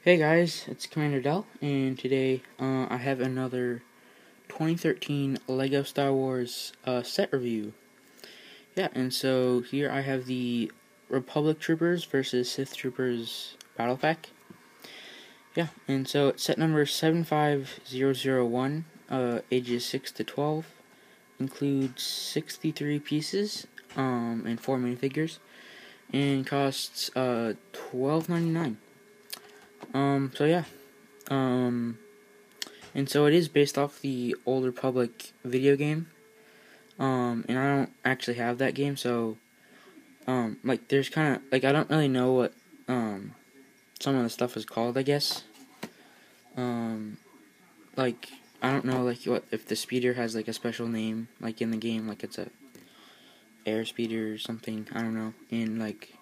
Hey guys, it's Commander Dell, and today I have another 2013 LEGO Star Wars set review. Yeah, and so here I have the Republic Troopers versus Sith Troopers Battle Pack. Yeah, and so it's set number 75001, ages 6 to 12, includes 63 pieces and 4 minifigures, and costs $12.99. So yeah. And so it is based off the Old Republic video game. And I don't actually have that game, so like there's kind of like I don't really know what some of the stuff is called, I guess. Like I don't know like what if the speeder has like a special name like in the game, like it's a air speeder or something. I don't know. And like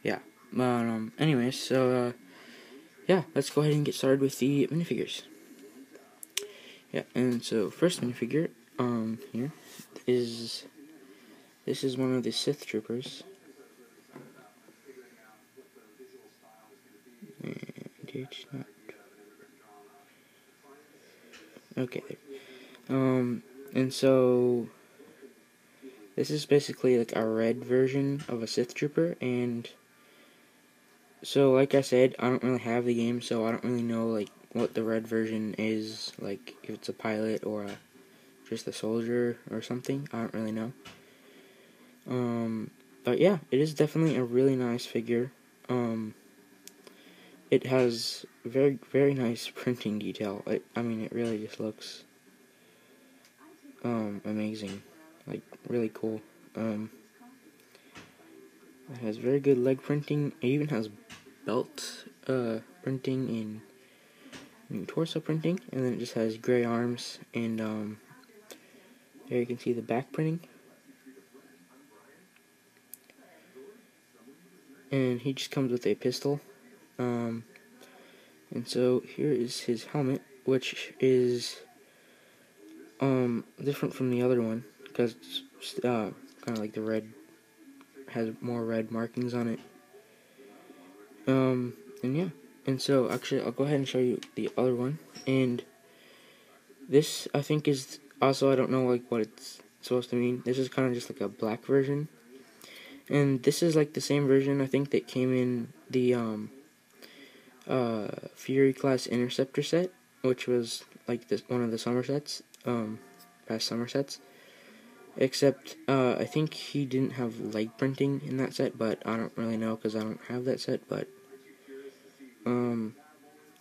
yeah. But anyways, so yeah, let's go ahead and get started with the minifigures. Yeah, and so first minifigure here is this is one of the Sith troopers. And okay, there. And so this is basically like a red version of a Sith trooper, and so like I said, I don't really have the game, so I don't really know like what the red version is, like if it's a pilot or just a soldier or something. I don't really know. But yeah, it is definitely a really nice figure. It has very nice printing detail. I mean, it really just looks amazing, like really cool. It has very good leg printing. It even has belt printing and torso printing, and then it just has gray arms, and there you can see the back printing. And he just comes with a pistol. And so here is his helmet, which is different from the other one because it's kind of like the red has more red markings on it. And yeah, and so actually I'll go ahead and show you the other one. And this I think is also, I don't know like what it's supposed to mean. This is kind of just like a black version. And this is like the same version I think that came in the Fury class Interceptor set, which was like this one of the summer sets, past summer sets. Except I think he didn't have leg printing in that set, but I don't really know because I don't have that set. But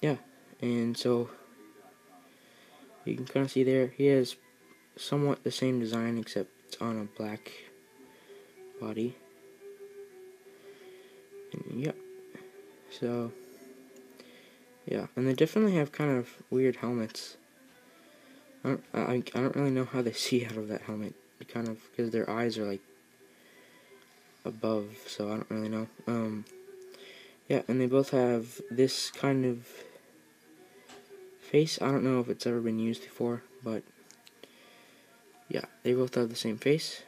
yeah, and so you can kind of see there he has somewhat the same design, except it's on a black body. And yeah, so yeah, and they definitely have kind of weird helmets. I don't really know how they see out of that helmet, kind of because their eyes are like above, so I don't really know. Yeah, and they both have this kind of face. I don't know if it's ever been used before, but yeah, they both have the same face.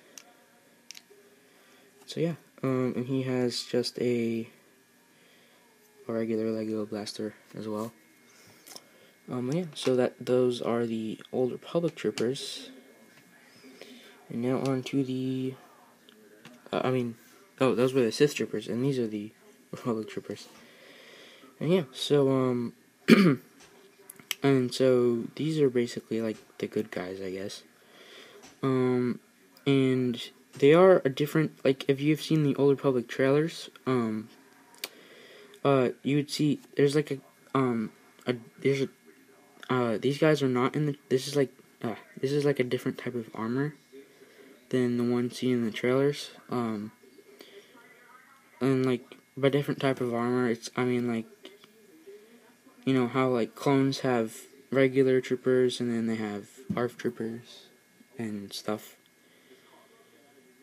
So yeah, and he has just a regular Lego blaster as well. Yeah, so those are the Old Republic troopers. And now on to the, those were the Sith troopers, and these are the Republic troopers. And yeah, so and so these are basically like the good guys, I guess. And they are a different, like if you've seen the Old Republic trailers, you would see there's like these guys are not in the, this is like a different type of armor than the one seen in the trailers. And like by different type of armor, it's, I mean, like, you know how like clones have regular troopers and then they have ARF troopers and stuff.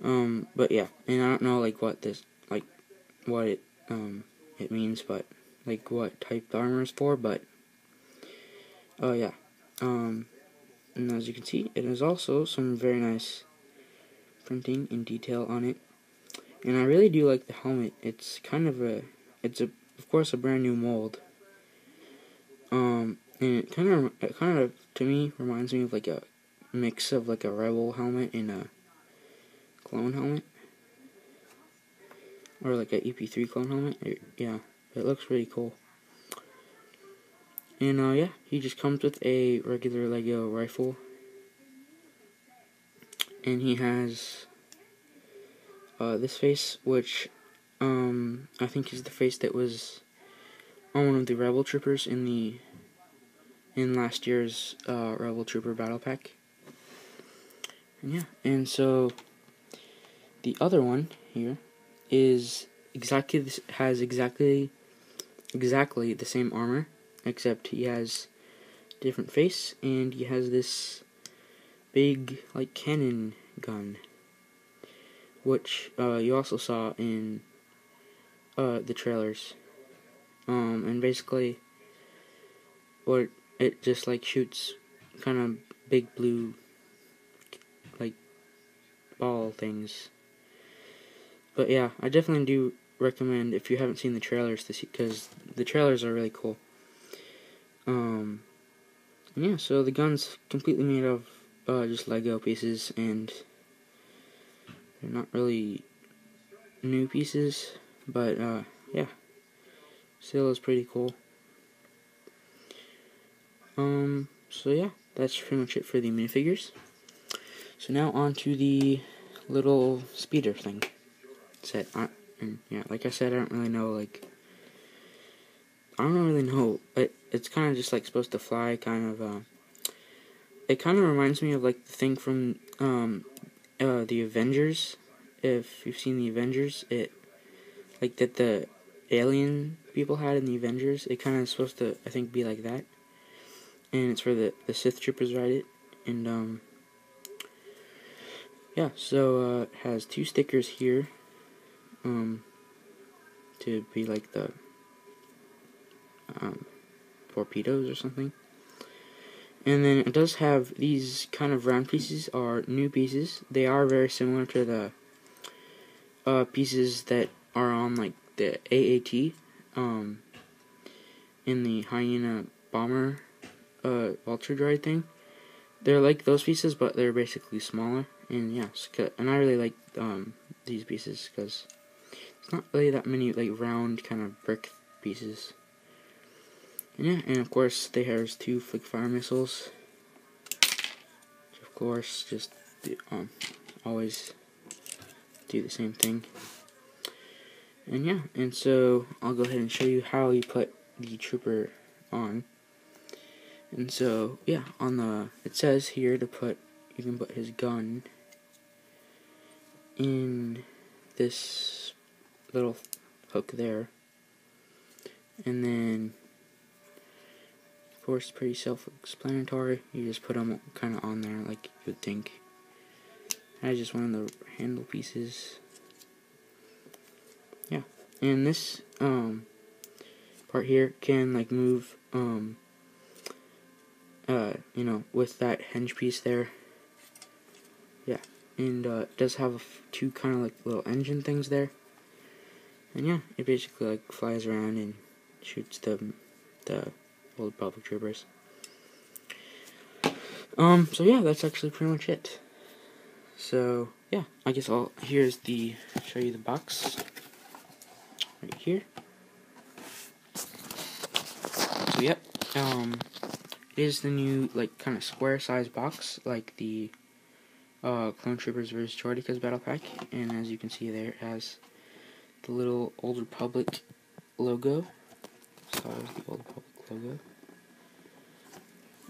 But yeah, and I don't know like what this, like what it means, but like what type the armor is for, but yeah. And as you can see, it has also some very nice printing and detail on it. And I really do like the helmet. It's kind of of course a brand new mold. And it kind of to me reminds me of like a mix of like a rebel helmet and a clone helmet, or like a EP3 clone helmet. Yeah, it looks really cool. And yeah, he just comes with a regular Lego rifle, and he has this face, which I think is the face that was on one of the Rebel Troopers in last year's Rebel Trooper Battle Pack. And yeah, and so the other one here is has exactly the same armor, except he has different face, and he has this big like cannon gun, which you also saw in the trailers. And basically, what it just like shoots kind of big blue like ball things. But yeah, I definitely do recommend, if you haven't seen the trailers, to see, because the trailers are really cool. And yeah, so the gun's completely made of just Lego pieces, and they're not really new pieces, but yeah, still is pretty cool. So yeah, that's pretty much it for the minifigures. So now on to the little speeder thing set. And yeah, like I said, I don't really know, like, I don't really know. It's kind of just like supposed to fly, kind of. It kind of reminds me of like the thing from the Avengers. If you've seen the Avengers, it like that the alien people had in the Avengers. It kind of supposed to, I think, be like that. And it's where the Sith troopers ride it. And yeah, so it has two stickers here. To be like the torpedoes or something. And then it does have these kind of round pieces are new pieces. They are very similar to the pieces that are on like the AAT in the Hyena Bomber Vulture Droid thing. They're like those pieces, but they're basically smaller. And yeah, and I really like these pieces because it's not really that many like round kind of brick pieces. And yeah, and of course there's two flick fire missiles, which of course just always do the same thing. And yeah, and so I'll go ahead and show you how you put the trooper on. And so yeah, it says here to you can put his gun in this little hook there, and then of course pretty self-explanatory. You just put them kind of on there like you would think. I just one of the handle pieces. Yeah, and this part here can like move you know, with that hinge piece there. Yeah, and it does have two kind of like little engine things there. And yeah, it basically like flies around and shoots the old public troopers. So yeah, that's actually pretty much it. So yeah, I guess here's show you the box right here. So yep, it is the new like kind of square size box like the Clone Troopers vs. Chorticas Battle Pack, and as you can see there, it has the little Old Republic logo. So there's the Old Republic logo,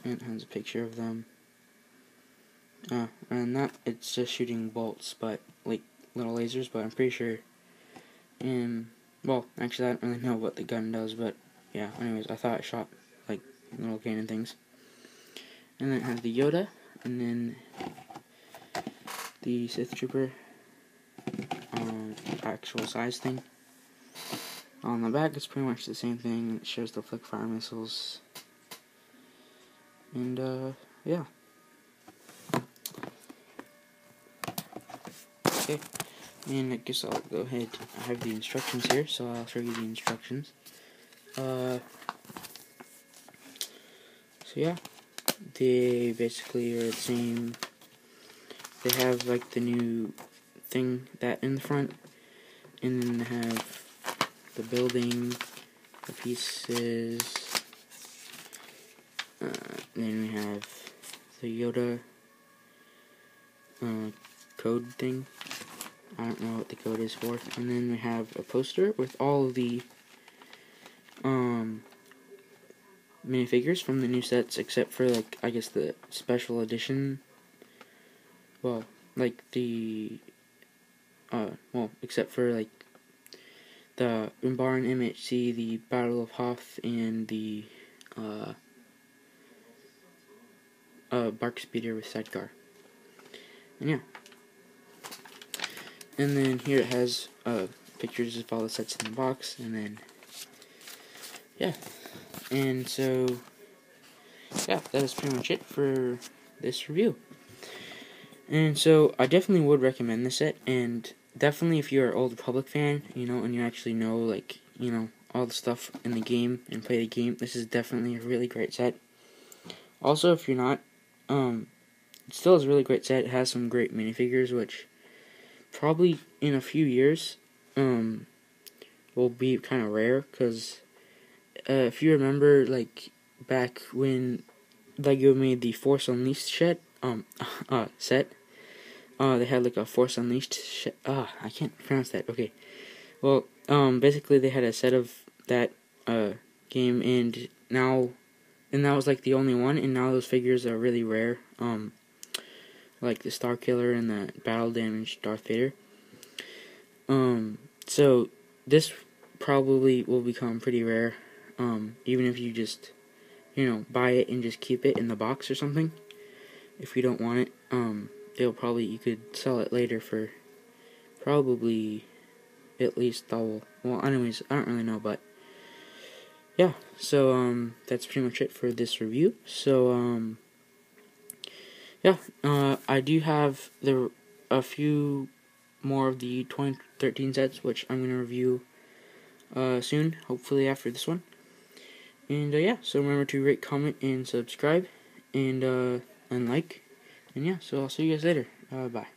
and it has a picture of them. And that it's just shooting bolts, but like little lasers. But I'm pretty sure. Well, actually, I don't really know what the gun does, but yeah. Anyways, I thought it shot like little cannon things. And then it has the Yoda, and then the Sith Trooper actual size thing. On the back, it's pretty much the same thing. It shows the flick fire missiles, and yeah. Okay, and I guess I'll go ahead. I have the instructions here, so I'll show you the instructions. So yeah, they basically are the same. They have like the new thing that in the front, and then they have the building, the pieces, then we have the Yoda code thing. I don't know what the code is for. And then we have a poster with all of the minifigures from the new sets, except for, like, I guess the special edition. Well, like the well, except for like the Umbar and MHC, the Battle of Hoth, and the Bark Speeder with sidecar. And yeah. And then here it has pictures of all the sets in the box, and then yeah. And so yeah, that is pretty much it for this review. And so I definitely would recommend this set, and definitely if you're an Old Republic fan, you know, and you actually know, like, you know, all the stuff in the game and play the game, this is definitely a really great set. Also, if you're not, it still is a really great set. It has some great minifigures, which probably in a few years will be kind of rare, because if you remember, like, back when LEGO made the Force Unleashed set, they had like a Force Unleashed I can't pronounce that. Okay. Well, basically they had a set of that game, and that was like the only one, and now those figures are really rare. Like the Star Killer and the Battle Damaged Darth Vader. So this probably will become pretty rare. Even if you just, you know, buy it and just keep it in the box or something. If you don't want it, you could sell it later for probably at least double. Well, anyways, I don't really know, but yeah. So that's pretty much it for this review. So yeah, I do have a few more of the 2013 sets, which I'm gonna review soon, hopefully after this one. And yeah, so remember to rate, comment, and subscribe, and like. And yeah, so I'll see you guys later. Bye.